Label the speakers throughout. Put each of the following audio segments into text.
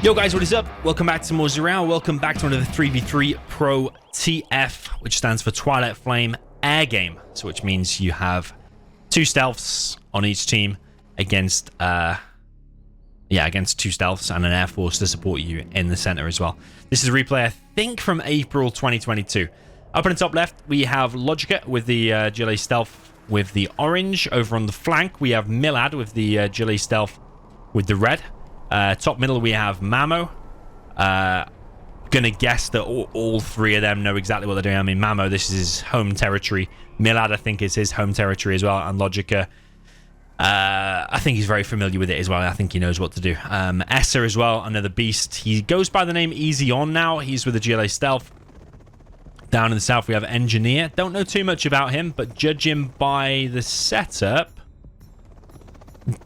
Speaker 1: Yo guys, what is up? Welcome back to more Zero Hour. Welcome back to another 3v3 Pro TF, which stands for Twilight Flame Air Game. So which means you have two stealths on each team against against two stealths and an air force to support you in the center as well. This is a replay, I think, from April 2022. Up in the top left, we have Logica with the GLA stealth with the orange. Over on the flank, we have Milad with the GLA stealth with the red. Top middle, we have Mamo. Gonna guess that all three of them know exactly what they're doing. I mean, Mamo, this is his home territory. Milad, I think, is his home territory as well. And Logica, I think he's very familiar with it as well. I think he knows what to do. Essa as well, another beast. He goes by the name Easy On now. He's with the GLA stealth. Down in the south, we have Engineer. Don't know too much about him, but judging by the setup,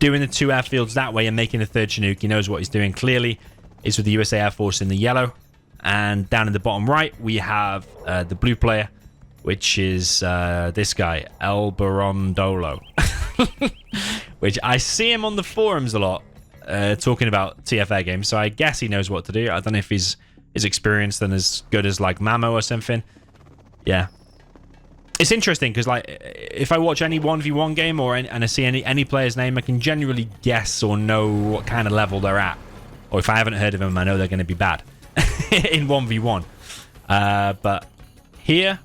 Speaker 1: doing the two airfields that way and making the third Chinook, he knows what he's doing. Clearly, he's with the USA Air Force in the yellow. And down in the bottom right, we have the blue player, which is this guy, Elberondololololo. Which I see him on the forums a lot, talking about TF games, so I guess he knows what to do. I don't know if he's experienced and as good as like Mamo or something. Yeah. It's interesting because, like, if I watch any 1v1 game and I see any player's name, I can generally guess or know what kind of level they're at. Or if I haven't heard of them, I know they're going to be bad in 1v1. But here,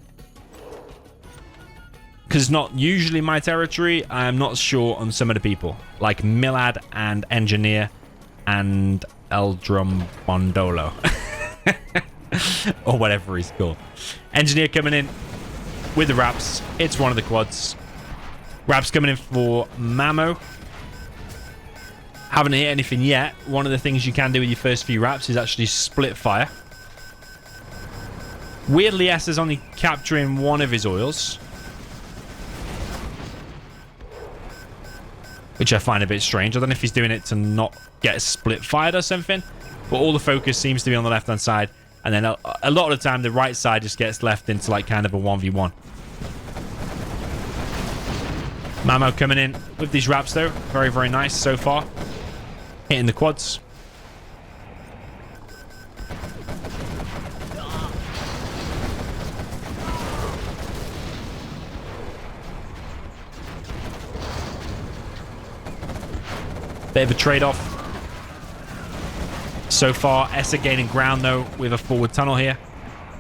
Speaker 1: because it's not usually my territory, I'm not sure on some of the people. Like Milad and Engineer and Elberondololololo. Or whatever he's called. Engineer coming in with the wraps. It's one of the quads. Wraps coming in for Mamo. Haven't hit anything yet. One of the things you can do with your first few wraps is actually split fire. Weirdly, Essa's only capturing one of his oils, which I find a bit strange. I don't know if he's doing it to not get split fired or something, but all the focus seems to be on the left-hand side. And then a lot of the time, the right side just gets left into like kind of a 1v1. Mamo coming in with these wraps, though. Very, very nice so far. Hitting the quads. Bit of a trade-off. So far, Essa gaining ground, though, with a forward tunnel here.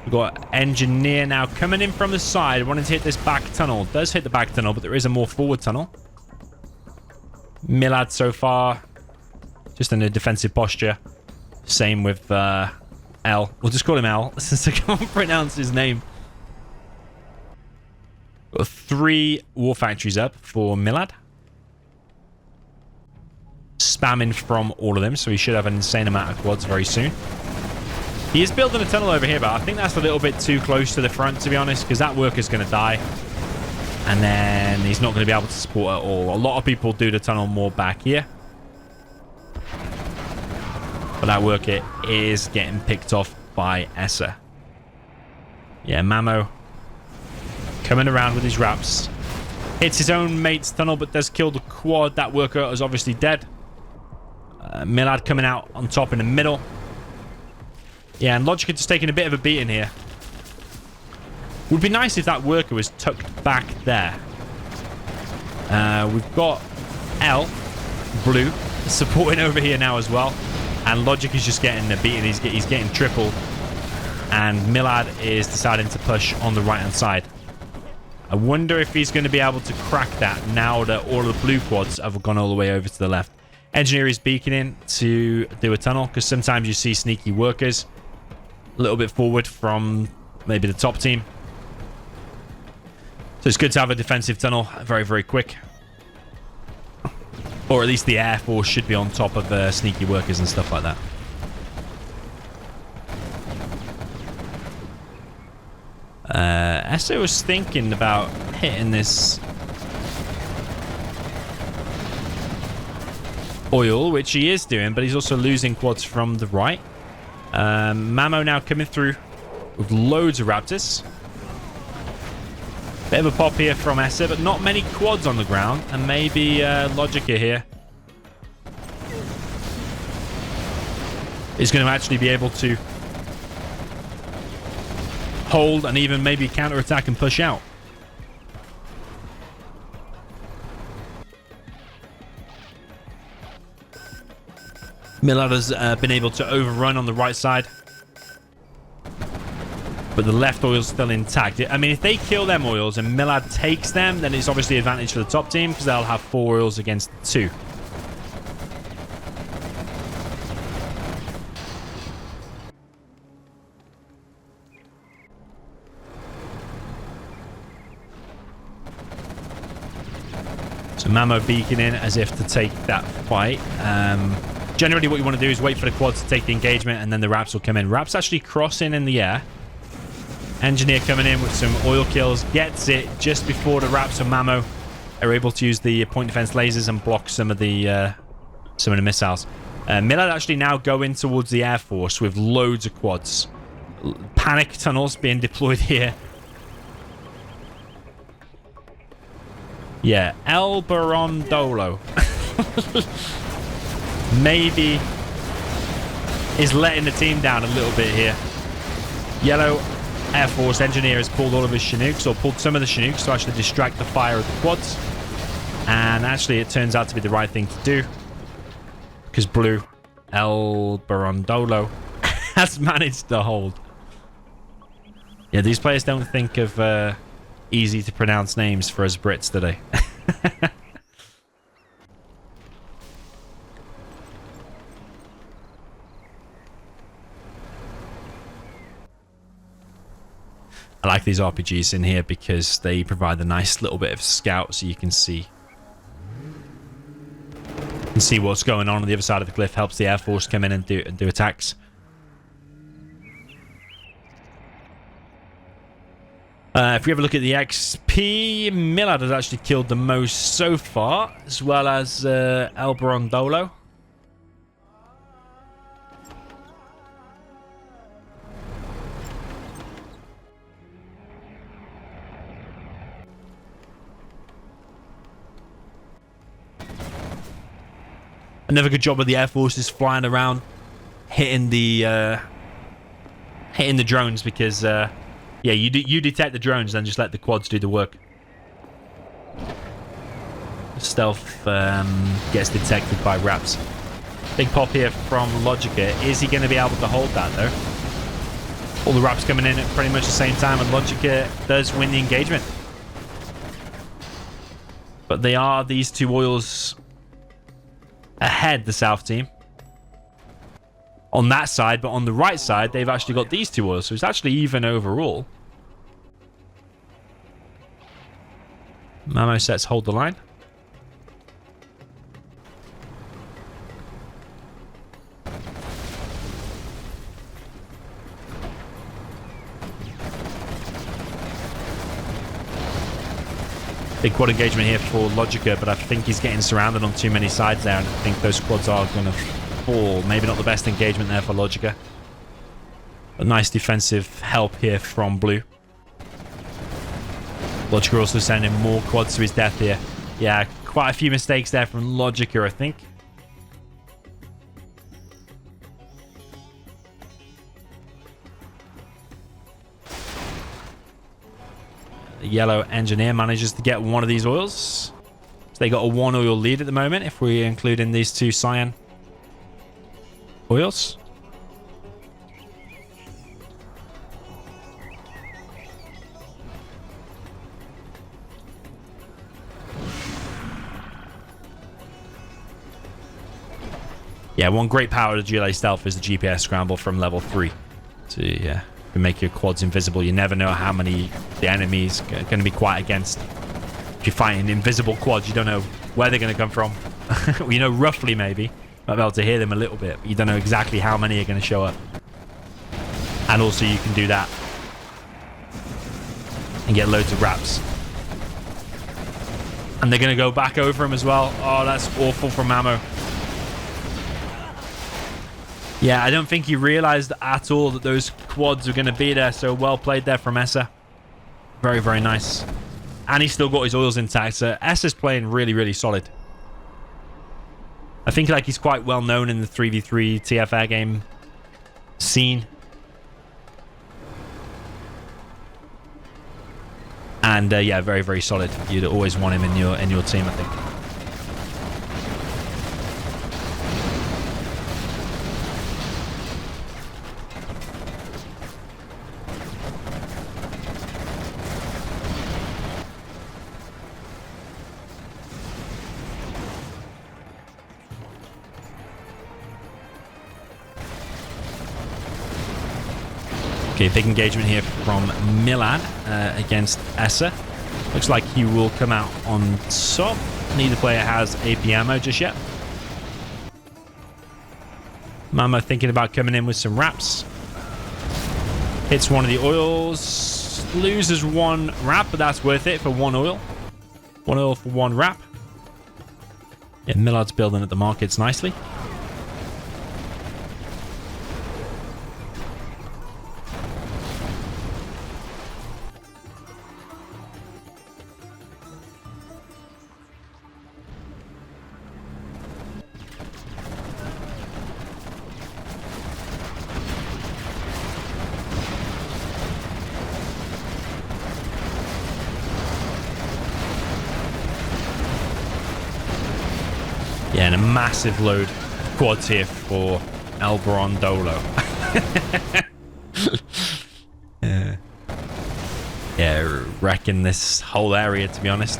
Speaker 1: We've got Engineer now coming in from the side, wanting to hit this back tunnel. Does hit the back tunnel, but there is a more forward tunnel. Milad so far, just in a defensive posture. Same with L. We'll just call him L, since I can't pronounce his name. Got 3 war factories up for Milad. Spamming from all of them, so he should have an insane amount of quads very soon. He is building a tunnel over here, but I think that's a little bit too close to the front, to be honest, because that worker's going to die. And then he's not going to be able to support at all. A lot of people do the tunnel more back here. But that worker is getting picked off by Essa. Yeah, Mamo coming around with his wraps. Hits his own mate's tunnel, but does kill the quad. That worker is obviously dead. Milad coming out on top in the middle. Yeah, and Logica just taking a bit of a beating here. Would be nice if that worker was tucked back there. We've got L, blue, supporting over here now as well. And Logic is just getting a beating. He's getting tripled. And Milad is deciding to push on the right-hand side. I wonder if he's going to be able to crack that now that all of the blue quads have gone all the way over to the left. Engineer is beaconing to do a tunnel, because sometimes you see sneaky workers a little bit forward from maybe the top team. So it's good to have a defensive tunnel very, very quick. Or at least the Air Force should be on top of sneaky workers and stuff like that. Essa was thinking about hitting this oil, which he is doing, but he's also losing quads from the right. Mamo now coming through with loads of raptors. Bit of a pop here from Essa, but not many quads on the ground. And maybe Logica here is going to actually be able to hold and even maybe counter-attack and push out. Milad has been able to overrun on the right side, but the left oil's still intact. I mean, if they kill them oils and Milad takes them, then it's obviously advantage for the top team because they'll have 4 oils against 2. So Mamo beaconing as if to take that fight. Generally, what you want to do is wait for the quads to take the engagement, and then the Raps will come in. Raps actually crossing in the air. Engineer coming in with some oil kills. Gets it just before the Raps and Mamo are able to use the point defense lasers and block some of the missiles. Milad actually now going towards the Air Force with loads of quads. Panic tunnels being deployed here. Yeah, Elberondololololo. Maybe is letting the team down a little bit here. Yellow Air Force engineer has pulled all of his Chinooks, or pulled some of the Chinooks to actually distract the fire of the quads. And actually it turns out to be the right thing to do, because blue Elberondololololo has managed to hold. Yeah, these players don't think of easy to pronounce names for us Brits today. I like these RPGs in here because they provide a nice little bit of scout, so you can see what's going on the other side of the cliff. Helps the Air Force come in and do attacks. If we have a look at the XP, Milad has actually killed the most so far, as well as Elberondololololo. Another good job of the Air Force is flying around, hitting the drones, because yeah, you detect the drones, then just let the quads do the work. Stealth gets detected by Raps. Big pop here from Logica. Is he going to be able to hold that though? All the Raps coming in at pretty much the same time, and Logica does win the engagement. But they are these 2 oils ahead, the South team, on that side. But on the right side, they've actually got these 2 oils, so it's actually even overall. Mamo sets hold the line. Big quad engagement here for Logica, but I think he's getting surrounded on too many sides there, and I think those quads are going to fall. Maybe not the best engagement there for Logica. A nice defensive help here from blue. Logica also sending more quads to his death here. Yeah, quite a few mistakes there from Logica, I think. The yellow engineer manages to get one of these oils. So they got a 1 oil lead at the moment, if we include in these 2 cyan oils. Yeah, one great power of the GLA Stealth is the GPS scramble from level 3. So yeah, can make your quads invisible. You never know how many the enemy's going to be quite against. If you're fighting invisible quads, you don't know where they're going to come from. Well, you know roughly, maybe. Might be able to hear them a little bit, but you don't know exactly how many are going to show up. And also you can do that and get loads of Raps. And they're going to go back over him as well. Oh, that's awful from Mamo. Yeah, I don't think he realized at all that those quads were going to be there. So well played there from Essa. Very, very nice. And he's still got his oils intact. So Essa's playing really, really solid. I think like he's quite well known in the 3v3 TF air game seen. And yeah, very, very solid. You'd always want him in your team, I think. Okay, big engagement here from Milad against Essa. Looks like he will come out on top. Neither player has AP ammo just yet. Mamo thinking about coming in with some wraps. Hits one of the oils. Loses one wrap, but that's worth it for one oil. One oil for one wrap. Yeah, Milad's building at the markets nicely. Yeah, and a massive load of quads here for Elberondololololo. Yeah, wrecking this whole area, to be honest.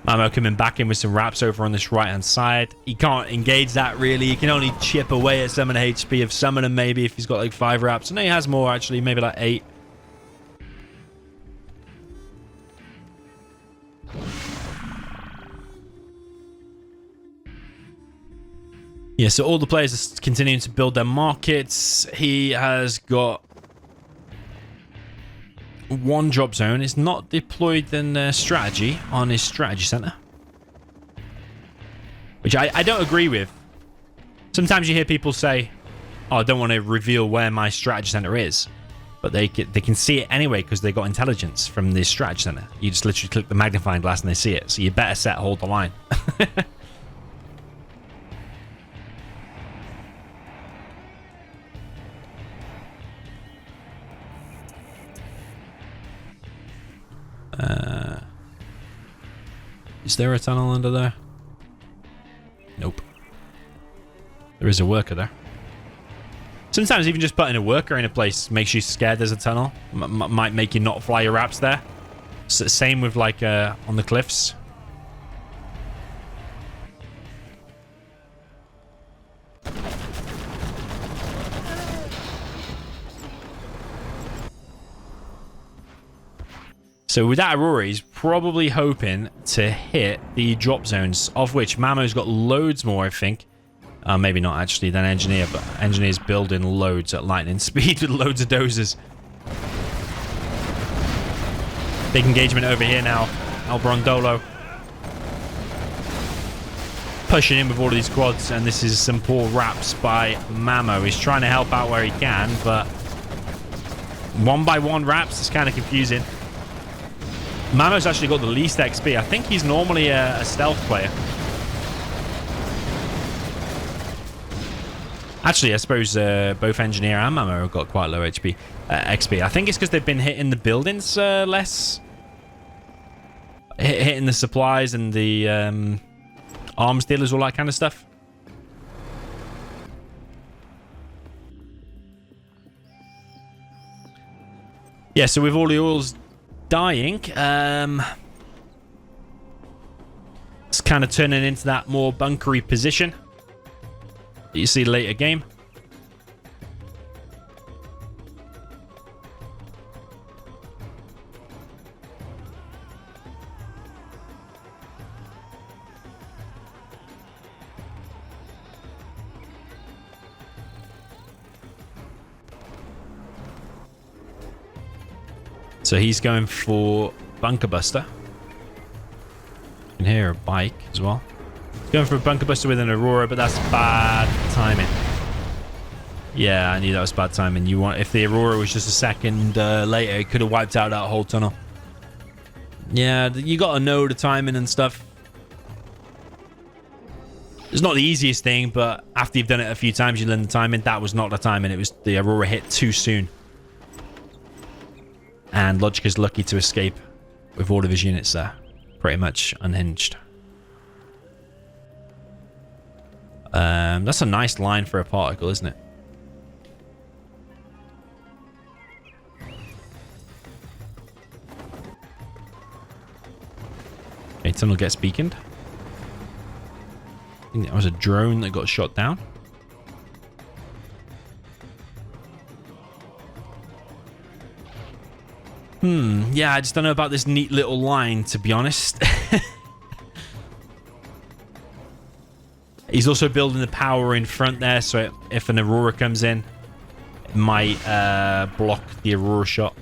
Speaker 1: Mamo coming back in with some wraps over on this right-hand side. He can't engage that, really. He can only chip away at some of the HP of some of them, maybe, if he's got, like, 5 wraps. No, he has more, actually. Maybe, like, 8. Yeah, so all the players are continuing to build their markets. He has got one drop zone. It's not deployed in strategy on his strategy center, which I don't agree with. Sometimes you hear people say, oh, I don't want to reveal where my strategy center is. But they can see it anyway because they got intelligence from the strategy center. You just literally click the magnifying glass and they see it. So you better set hold the line. Is there a tunnel under there? Nope. There is a worker there. Sometimes even just putting a worker in a place makes you scared there's a tunnel. Might make you not fly your wraps there. Same with like on the cliffs. So with that Aurora, he's probably hoping to hit the drop zones, of which Mamo's got loads more, I think. Maybe not actually than Engineer, but Engineer's building loads at lightning speed with loads of dozers. Big engagement over here now. Elberondololololo pushing in with all of these quads, and this is some poor wraps by Mamo. He's trying to help out where he can, but one by one wraps is kind of confusing. Mamo's actually got the least XP. I think he's normally a stealth player. Actually, I suppose both Engineer and Mamo have got quite low XP. I think it's because they've been hitting the buildings less. Hitting the supplies and the arms dealers, all that kind of stuff. Yeah, so with all the oils dying, it's kind of turning into that more bunkery position that you see later game. So he's going for Bunker Buster. You can hear a bike as well. He's going for a Bunker Buster with an Aurora, but that's bad timing. Yeah, I knew that was bad timing. If the Aurora was just a second later, it could have wiped out that whole tunnel. Yeah, you got to know the timing and stuff. It's not the easiest thing, but after you've done it a few times, you learn the timing. That was not the timing. It was the Aurora hit too soon. And Logica's lucky to escape with all of his units there. Pretty much unhinged. That's a nice line for a particle, isn't it? Okay, tunnel gets beaconed. I think that was a drone that got shot down. Yeah, I just don't know about this neat little line, to be honest. He's also building the power in front there, so if an Aurora comes in, it might block the Aurora shot.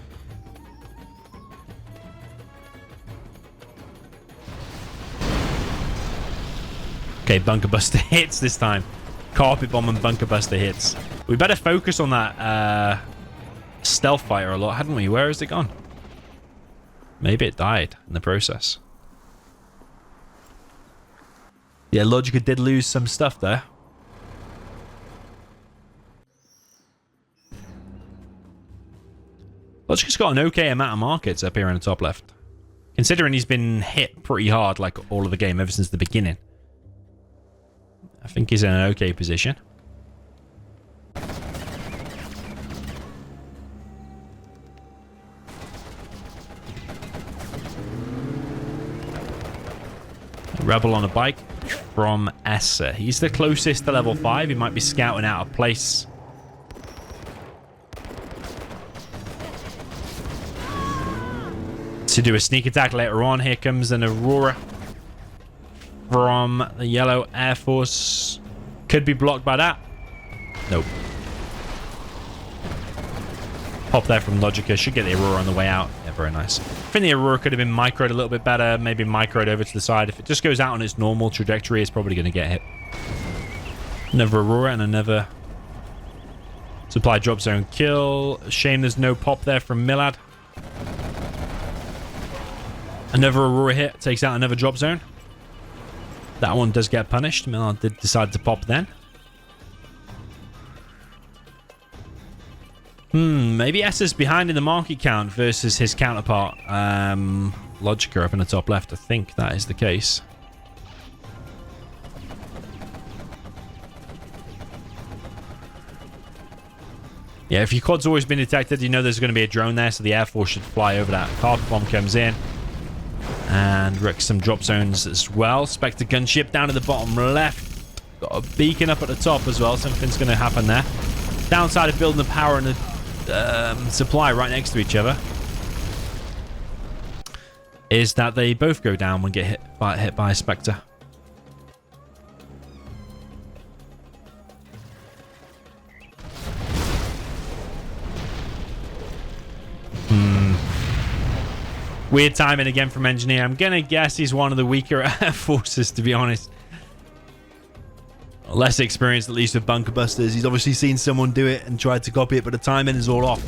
Speaker 1: Okay, Bunker Buster hits this time. Carpet Bomb and Bunker Buster hits. We better focus on that stealth fighter a lot, hadn't we? Where has it gone? Maybe it died in the process. Yeah, Logica did lose some stuff there. Logica's got an okay amount of markets up here in the top left. Considering he's been hit pretty hard like all of the game ever since the beginning. I think he's in an okay position. Rebel on a bike from Essa. He's the closest to level 5. He might be scouting out a place. To do a sneak attack later on. Here comes an Aurora from the Yellow Air Force. Could be blocked by that. Nope. Pop there from Logica. Should get the Aurora on the way out. Yeah, very nice. I think the Aurora could have been microed a little bit better. Maybe microed over to the side. If it just goes out on its normal trajectory, it's probably going to get hit. Another Aurora and another supply drop zone kill. Shame there's no pop there from Milad. Another Aurora hit. Takes out another drop zone. That one does get punished. Milad did decide to pop then. Maybe Essa's behind in the market count versus his counterpart, Logica up in the top left. I think that is the case. Yeah, if your quad's always been detected, you know there's going to be a drone there, so the Air Force should fly over that. Carpet Bomb comes in and wrecks some drop zones as well. Spectre gunship down at the bottom left. Got a beacon up at the top as well. Something's going to happen there. Downside of building the power and the supply right next to each other is that they both go down when get hit by a Spectre. Weird timing again from Engineer. I'm gonna guess he's one of the weaker Air Forces, to be honest. Less experienced, at least, with bunker busters. He's obviously seen someone do it and tried to copy it, but the timing is all off.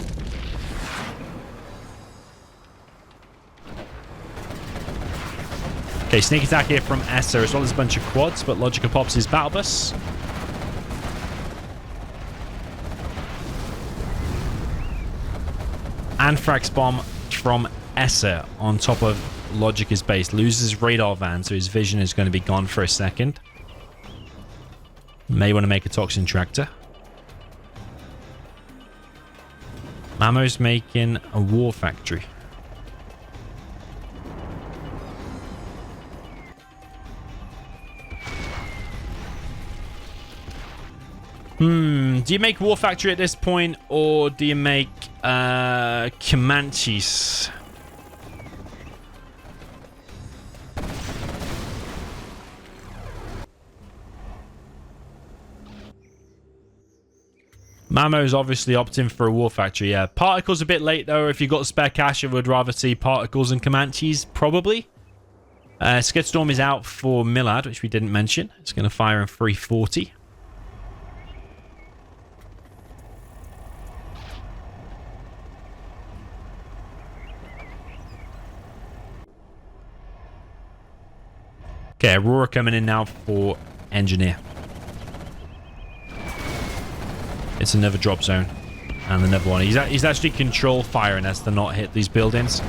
Speaker 1: Okay, sneak attack here from Essa, as well as a bunch of quads, but Logica pops his battle bus. Anthrax bomb from Essa on top of Logica's base. Loses radar van, so his vision is going to be gone for a second. May want to make a toxin tractor. Mamo's making a war factory. Do you make war factory at this point, or do you make Comanches? Mamo's obviously opting for a war factory, yeah. Particles a bit late, though. If you've got spare cash, I would rather see Particles and Comanches, probably. Skidstorm is out for Milad, which we didn't mention. It's going to fire in 340. Okay, Aurora coming in now for engineer. It's another drop zone. And another one. He's actually control firing us to not hit these buildings.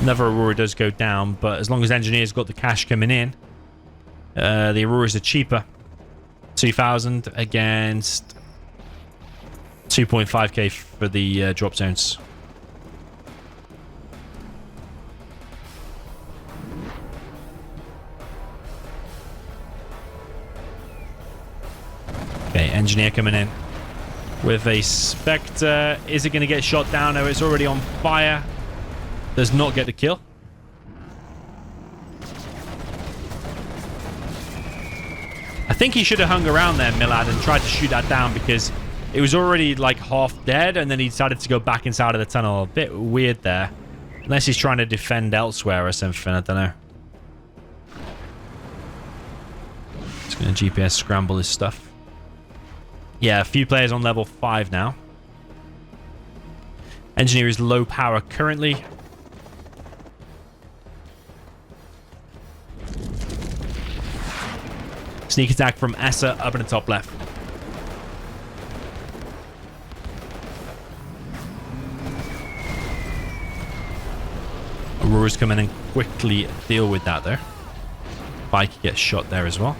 Speaker 1: Another Aurora does go down, but as long as engineers got the cash coming in, the Auroras are cheaper. 2,000 against 2.5k for the drop zones. Okay, engineer coming in with a Spectre. Is it going to get shot down? No, it's already on fire. Does not get the kill. I think he should have hung around there, Milad, and tried to shoot that down because it was already like half dead and then he decided to go back inside of the tunnel. A bit weird there. Unless he's trying to defend elsewhere or something, I don't know. Just going to GPS scramble his stuff. Yeah, a few players on level 5 now. Engineer is low power currently. Sneak attack from Essa up in the top left. Aurora's coming in quickly deal with that there. Bike gets shot there as well.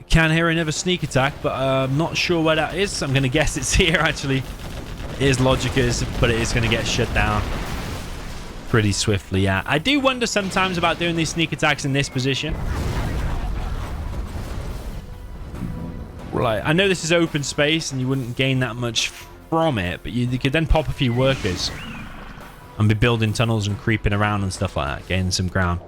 Speaker 1: Can hear another sneak attack, but I'm not sure where that is. I'm going to guess it's here, actually. It is Logica's, but it is going to get shut down pretty swiftly, yeah. I do wonder sometimes about doing these sneak attacks in this position. Right, I know this is open space, and you wouldn't gain that much from it, but you could then pop a few workers and be building tunnels and creeping around and stuff like that, gaining some ground.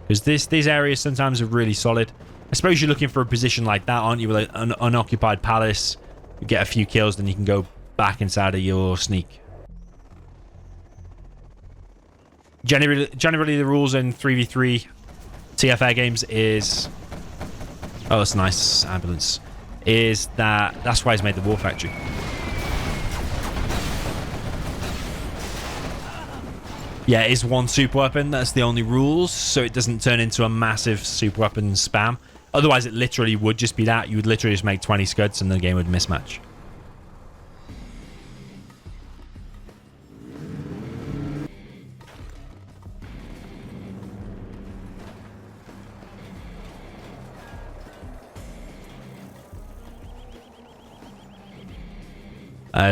Speaker 1: Because these areas sometimes are really solid. I suppose you're looking for a position like that, aren't you? With an unoccupied palace, you get a few kills, then you can go back inside of your sneak. Generally the rules in 3v3 TFR games is... Oh, that's nice. Ambulance. Is that... That's why he's made the war factory. Yeah, it is one super weapon. That's the only rules, so it doesn't turn into a massive super weapon spam. Otherwise, it literally would just be that. You would literally just make 20 scuds and the game would mismatch.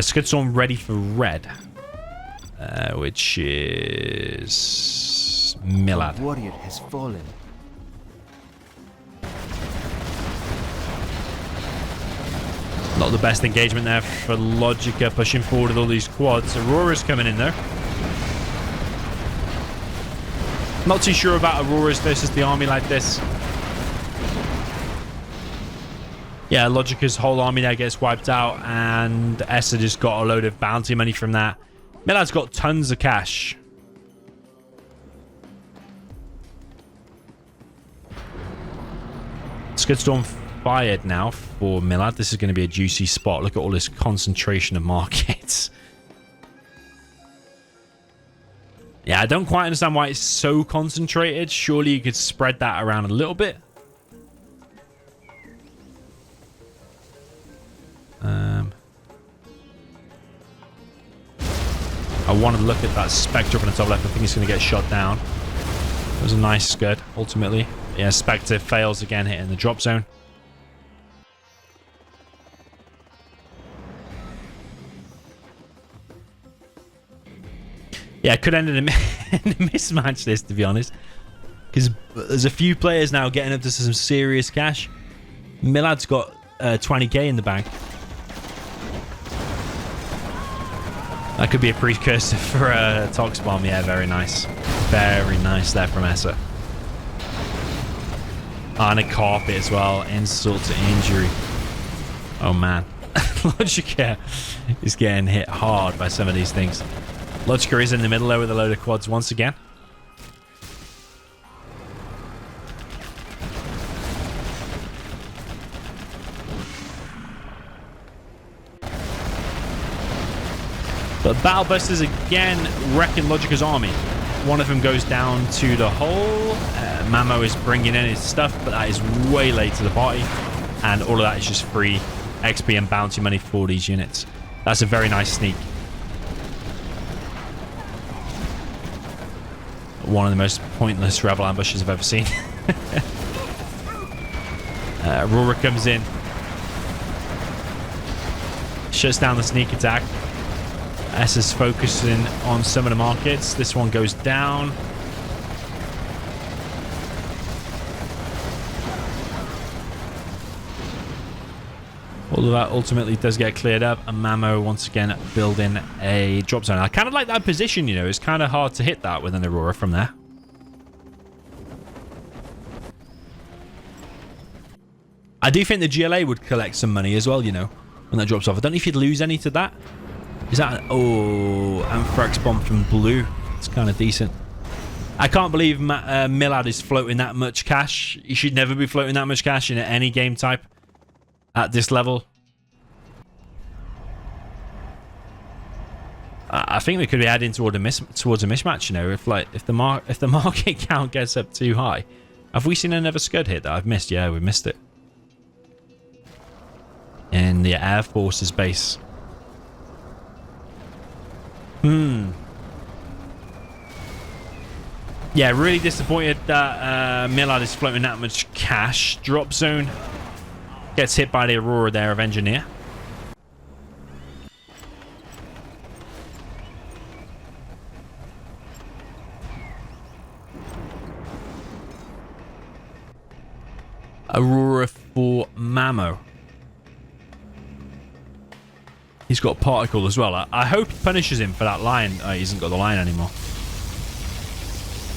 Speaker 1: Scud Storm ready for red. Which is... Milad.
Speaker 2: The warrior has fallen.
Speaker 1: Not the best engagement there for Logica, pushing forward with all these quads. Aurora's coming in there. Not too sure about Auroras versus the army like this. Yeah, Logica's whole army there gets wiped out, and Essa just got a load of bounty money from that. Milad's got tons of cash. Scud Storm fired now for Milad. This is going to be a juicy spot. Look at all this concentration of markets. Yeah, I don't quite understand why it's so concentrated. Surely you could spread that around a little bit. I want to look at that Spectre up on the top left. I think it's going to get shot down. It was a nice scud, ultimately. Yeah, Spectre fails again, hitting the drop zone. Yeah, it could end in a mismatch this, to be honest. Because there's a few players now getting up to some serious cash. Milad's got 20k in the bank. That could be a precursor for a Tox Bomb. Yeah, very nice. Very nice there from Essa. And a carpet as well. Insult to injury. Oh, man. Logica is getting hit hard by some of these things. Logica is in the middle there with a load of quads once again. But Battle Busters again wrecking Logica's army. One of them goes down to the hole. Mamo is bringing in his stuff, but that is way late to the party. And all of that is just free XP and bounty money for these units. That's a very nice sneak. One of the most pointless rebel ambushes I've ever seen. Aurora comes in. Shuts down the sneak attack. Essa's focusing on some of the markets. This one goes down. All of that ultimately does get cleared up, and Mamo once again building a drop zone. I kind of like that position, you know. It's kind of hard to hit that with an Aurora from there. I do think the GLA would collect some money as well, you know, when that drops off. I don't know if you'd lose any to that. Is that an... Oh, Anthrax bomb from blue. It's kind of decent. I can't believe Milad is floating that much cash. He should never be floating that much cash in any game type at this level. I think we could be adding towards a mismatch, you know, if the market count gets up too high. Have we seen another Scud hit that I've missed? Yeah, we missed it. In the Air Force's base. Yeah, really disappointed that Milad is floating that much cash. Drop zone gets hit by the Aurora there of Engineer. Aurora for Mamo. He's got particle as well. I hope he punishes him for that line. Oh, he hasn't got the line anymore.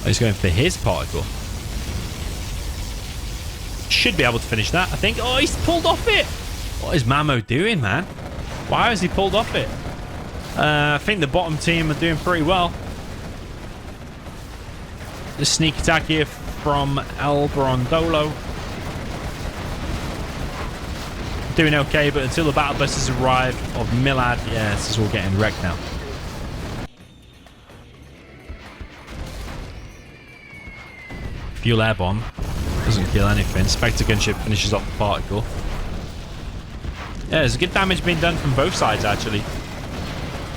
Speaker 1: Oh, he's going for his particle. Should be able to finish that, I think. Oh, he's pulled off it. What is Mamo doing, man? Why has he pulled off it? I think the bottom team are doing pretty well. The sneak attack here from Elberondololololo. Doing okay, but until the battle busters arrive of Milad, yeah, this is all getting wrecked now. Fuel air bomb doesn't kill anything. Spectre gunship finishes off the particle. Yeah, there's good damage being done from both sides actually.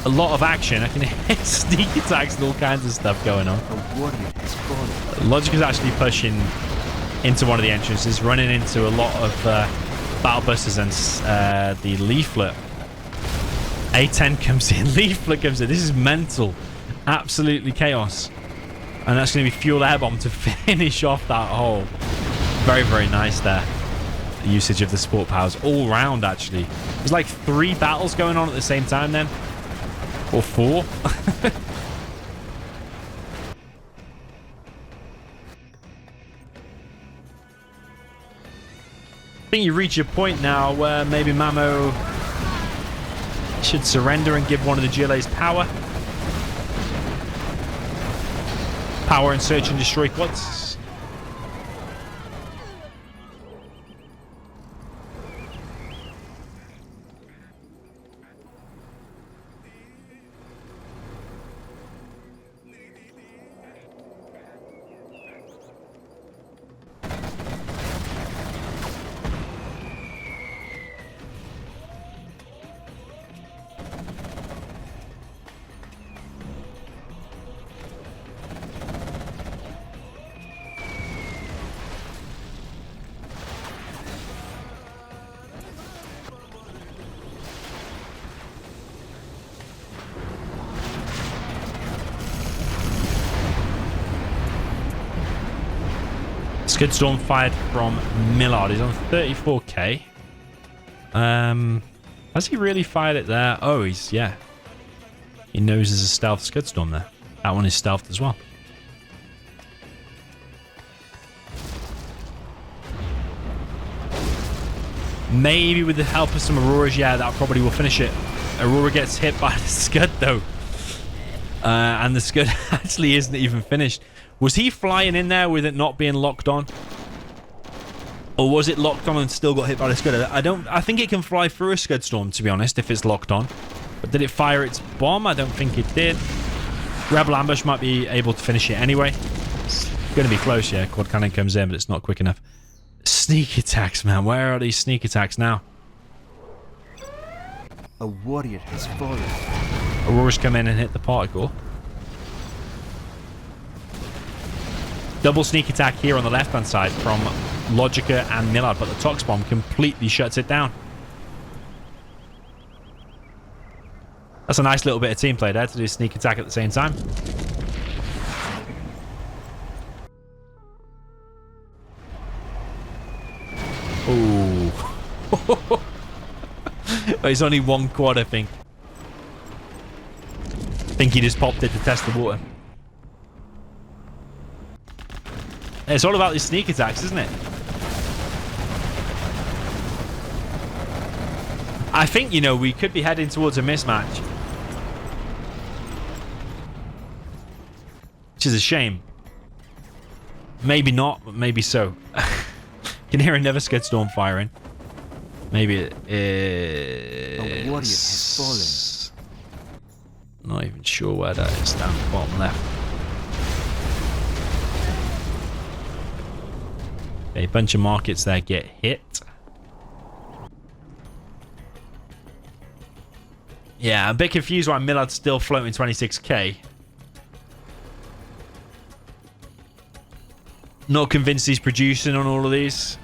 Speaker 1: A lot of action. I can hear sneak attacks and all kinds of stuff going on. Logica's actually pushing into one of the entrances, running into a lot of battle busters and the leaflet. A10 comes in, leaflet comes in. This is mental. Absolutely chaos. And that's going to be fuel air bomb to finish off that hole. Very, very nice there. The usage of the support powers all round, actually. There's like 3 battles going on at the same time then. Or 4. I think you reach a point now where maybe Mamo should surrender and give one of the GLA's power. Power and search and destroy quads. Scud Storm fired from Milad. He's on 34k. Has he really fired it there? Oh, he's, yeah. He knows there's a stealth Scud Storm there. That one is stealthed as well. Maybe with the help of some Auroras, yeah, that probably will finish it. Aurora gets hit by the Scud, though. And the Scud actually isn't even finished. Was he flying in there with it not being locked on? Or was it locked on and still got hit by the Scud? I think it can fly through a Scud storm, to be honest, if it's locked on. But did it fire its bomb? I don't think it did. Rebel Ambush might be able to finish it anyway. It's going to be close, yeah. Quad Cannon comes in, but it's not quick enough. Sneak attacks, man. Where are these sneak attacks now?
Speaker 2: A warrior has fallen.
Speaker 1: Auroras come in and hit the particle. Double sneak attack here on the left-hand side from Logica and Milad, but the Tox Bomb completely shuts it down. That's a nice little bit of team play there to do sneak attack at the same time. Oh. It's only one quad, I think. I think he just popped it to test the water. It's all about these sneak attacks, isn't it? I think, you know, we could be heading towards a mismatch. Which is a shame. Maybe not, but maybe so. Can hear another Scud Storm firing. Maybe it is...
Speaker 2: A warrior has fallen.
Speaker 1: Not even sure where that is. Down the bottom left. Okay, a bunch of markets there get hit. Yeah, I'm a bit confused why Milad's still floating 26k. Not convinced he's producing on all of these.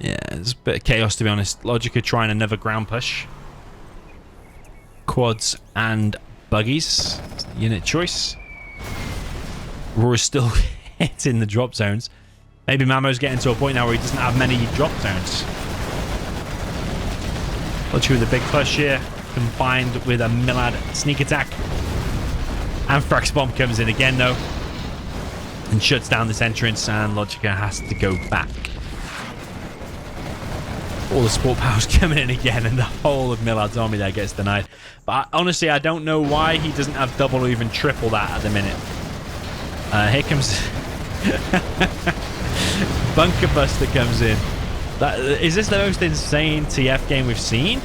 Speaker 1: Yeah, there's a bit of chaos, to be honest. Logica trying another ground push. Quads and buggies. Unit choice. Aurora's still hitting the drop zones. Maybe Mamo's getting to a point now where he doesn't have many drop zones. Logica with a big push here, combined with a Milad sneak attack. And Frax Bomb comes in again, though. And shuts down this entrance, and Logica has to go back. All the support powers coming in again, and the whole of Milad's army there gets denied. But honestly, I don't know why he doesn't have double or even triple that at the minute. Here comes Bunker Buster comes in. Is this the most insane TF game we've seen?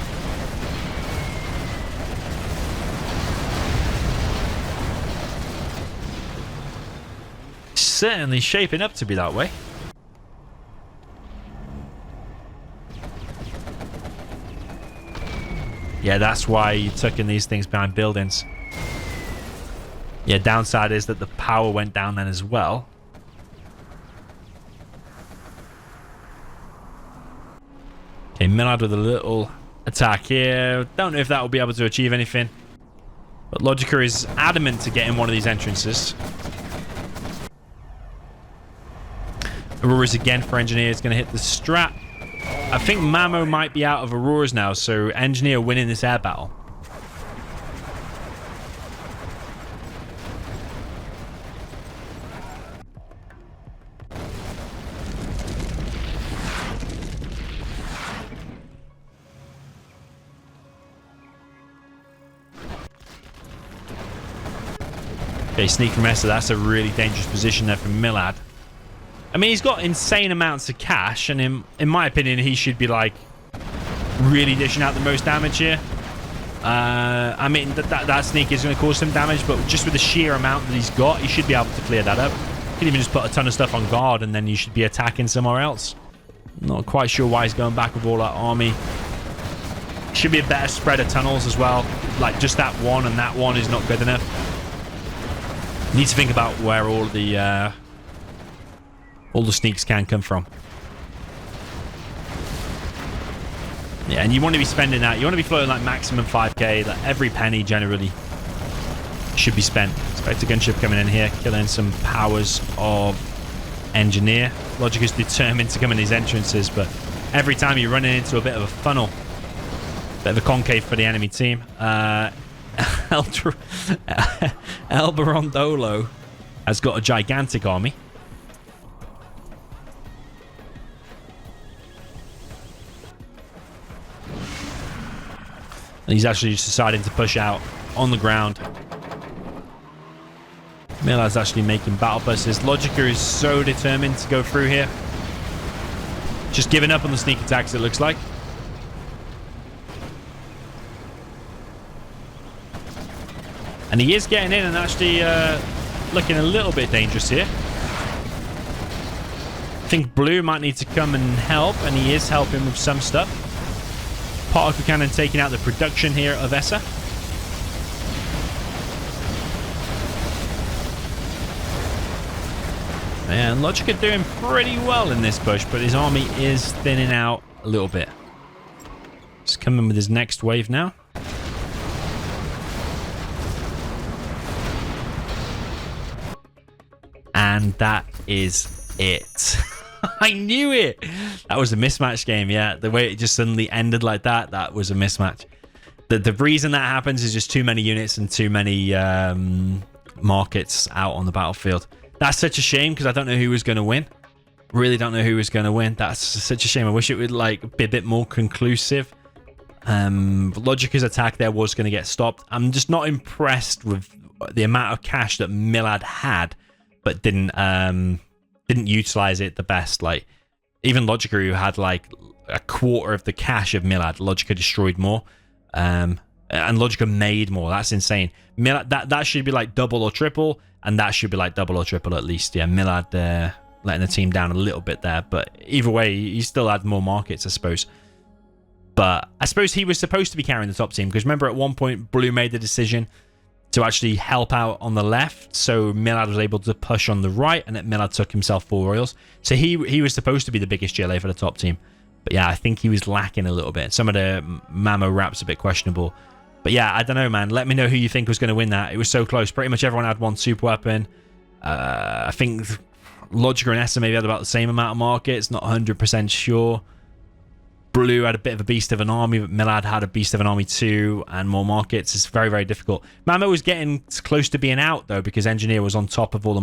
Speaker 1: Certainly shaping up to be that way. Yeah, that's why you're tucking these things behind buildings. Yeah, downside is that the power went down then as well. Okay, Milad with a little attack here. Don't know if that will be able to achieve anything. But Logica is adamant to get in one of these entrances. Auroras again for Engineer is going to hit the strat. I think Mamo might be out of Auroras now, so Engineer winning this air battle. Okay, sneak from Essa. That's a really dangerous position there from Milad. I mean, he's got insane amounts of cash, and in my opinion, he should be, like, really dishing out the most damage here. I mean, that sneak is going to cause some damage, but just with the sheer amount that he's got, he should be able to clear that up. You can even just put a ton of stuff on guard, and then you should be attacking somewhere else. Not quite sure why he's going back with all that army. Should be a better spread of tunnels as well. Like, just that one and that one is not good enough. Need to think about where all all the sneaks can come from. Yeah, and you want to be spending that. You want to be floating like maximum 5k. Like every penny generally should be spent. Expect a gunship coming in here, killing some powers of engineer. Logica's determined to come in these entrances, but every time you're running into a bit of a funnel, bit of a concave for the enemy team. Elberondololololo has got a gigantic army. And he's actually just deciding to push out on the ground. Milad's actually making battle buses. Logica is so determined to go through here. Just giving up on the sneak attacks, it looks like. And he is getting in and actually looking a little bit dangerous here. I think Blue might need to come and help, and he is helping with some stuff. Particle cannon taking out the production here of Essa. And Logica doing pretty well in this push, but his army is thinning out a little bit. He's coming with his next wave now. And that is it. I knew it. That was a mismatch game, yeah. The way it just suddenly ended like that, that was a mismatch. The reason that happens is just too many units and too many markets out on the battlefield. That's such a shame because I don't know who was going to win. Really don't know who was going to win. That's such a shame. I wish it would like be a bit more conclusive. Logica's attack there was going to get stopped. I'm just not impressed with the amount of cash that Milad had, but didn't utilize it the best. Like even Logica, who had like a quarter of the cash of Milad, Logica destroyed more, and Logica made more. That's insane. Milad, that should be like double or triple, and that should be like double or triple at least. Yeah, Milad letting the team down a little bit there, but either way, he still had more markets, I suppose. But I suppose he was supposed to be carrying the top team because remember at one point Blue made the decision to actually help out on the left, so Milad was able to push on the right, and that Milad took himself 4 royals. So he was supposed to be the biggest GLA for the top team. But yeah, I think he was lacking a little bit. Some of the Mamo wraps a bit questionable. But yeah, I don't know, man. Let me know who you think was going to win that. It was so close. Pretty much everyone had one super weapon. I think Logica and Essa maybe had about the same amount of markets. Not 100% sure. Blue had a bit of a beast of an army, but Milad had a beast of an army too, and more markets. It's very, very difficult. Mamo was getting close to being out though, because Engineer was on top of all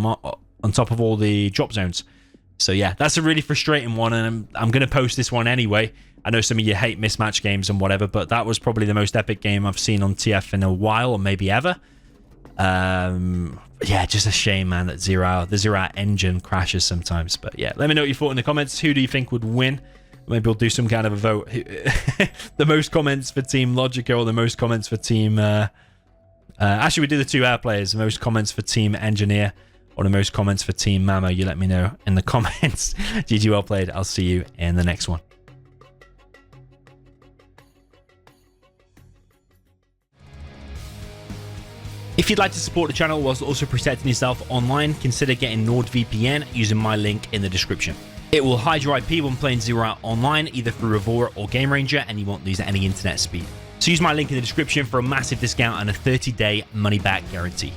Speaker 1: the drop zones. So yeah, that's a really frustrating one, and I'm going to post this one anyway. I know some of you hate mismatch games and whatever, but that was probably the most epic game I've seen on TF in a while, or maybe ever. Yeah, just a shame, man, that the 0 Hour engine crashes sometimes. But yeah, let me know what you thought in the comments. Who do you think would win? Maybe we'll do some kind of a vote. The most comments for Team Logica or the most comments for Team... actually, we do the 2 Hour players. The most comments for Team Engineer or the most comments for Team Mamo. You let me know in the comments. GG, well played. I'll see you in the next one. If you'd like to support the channel whilst also protecting yourself online, consider getting NordVPN using my link in the description. It will hide your IP when playing 0 Hour online, either through Avora or Game Ranger, and you won't lose any internet speed. So use my link in the description for a massive discount and a 30-day money-back guarantee.